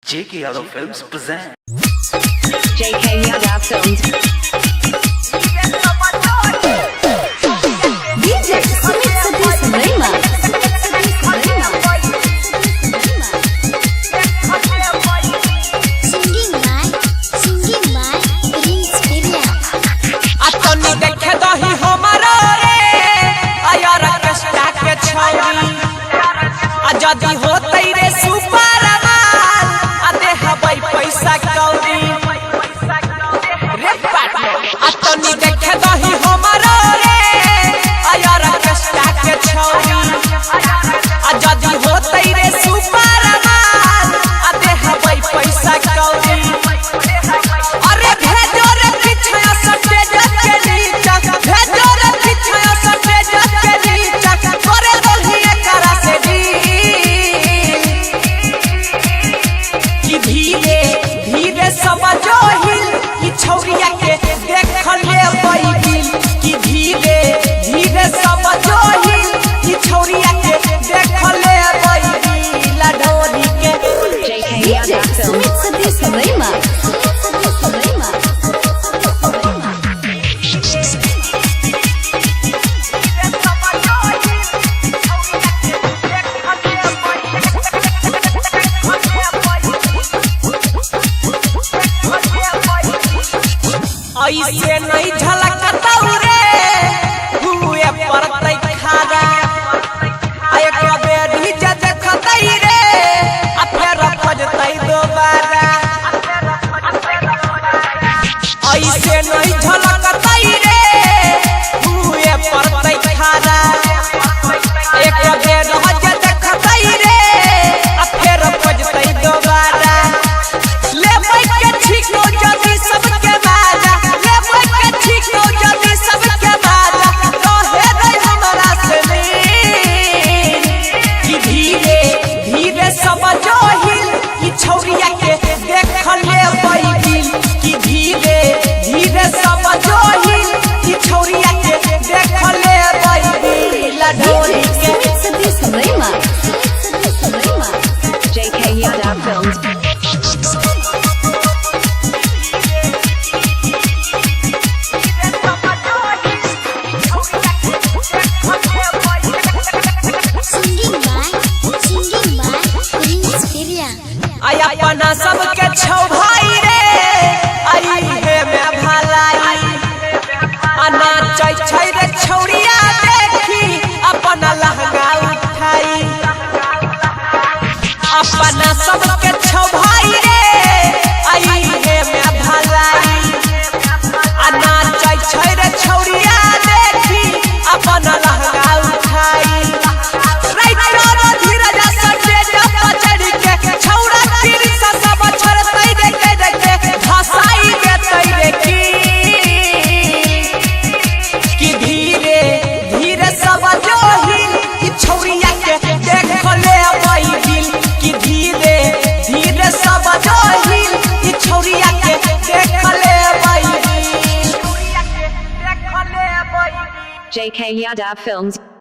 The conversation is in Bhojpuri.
JK Yadav Films present JK Yadav Films. DJ Sumit Satish Rema. Singing by Prince Pirya. अतनी देखे दही हमारा रे आयार कष्टा के छौरी आजादी होतै रे सुपर माल आते हबै पैसा कौड़ी रे पार्टनर अतनी देखे दही हमारा रे आयार कष्टा के छौरी आजादी होतै रे सुपर माल आते हबै पैसा कौड़ी अरे भेजो रे पिछया सटे के नीचा भेजो रे पिछया सटे के नीचा करे दोहिए करा से दी कि धीरे धीरे समझो हिल कि छौरिया के देख ले बैगिल कि धीरे धीरे समझो हिल कि छौरिया के देख ले बैगिल ढोरी के JK DJ Yadav Films. Sumit Satish Rema. ऐसे नहीं झलकतौ रे हुए परतै खारा एक बेरी जे देखतै रे आ फेर खोजतै दोबारा ऐसे नहीं झलकतै रे हुए परतै खारा एक बेर जे देखतै रे आ फेर खोजतै दोबारा लेबै के ठीक हो जदी सबके बाजा लेबै के ठीक हो जदी सबके बाजा रहे रे हमरा से नी कि धीरे धीरे समझो हिल कि छौरिया के देख ले बैगिल कि धीरे धीरे समझो हिल कि छौरिया के देख ले बैगिल ढोरी DJ के Sumit Satish Rema. JK Yadav Films. Singing by Prince Pirya. आई अपना सबके छौ भाई रे आई हे में भलाई अना चै छै रे छौरिया देखी अपना लहंगा उठाई अपना सबके छौ भाई रे आई हे में भलाई अना चै छै रे छौरिया देखी अपना लहंगा उठाई राइटरो धीरज सटे जप चढ़ के छौरा तीर से सब छड़तै देखे भाषाई देतै रे कि धीरे धीरे सब जोहिल कि छौरिया के देख ले बैगिल कि धीरे धीरे सब जोहिल कि छौरिया के देख ले बैगिल JK Yadav Films.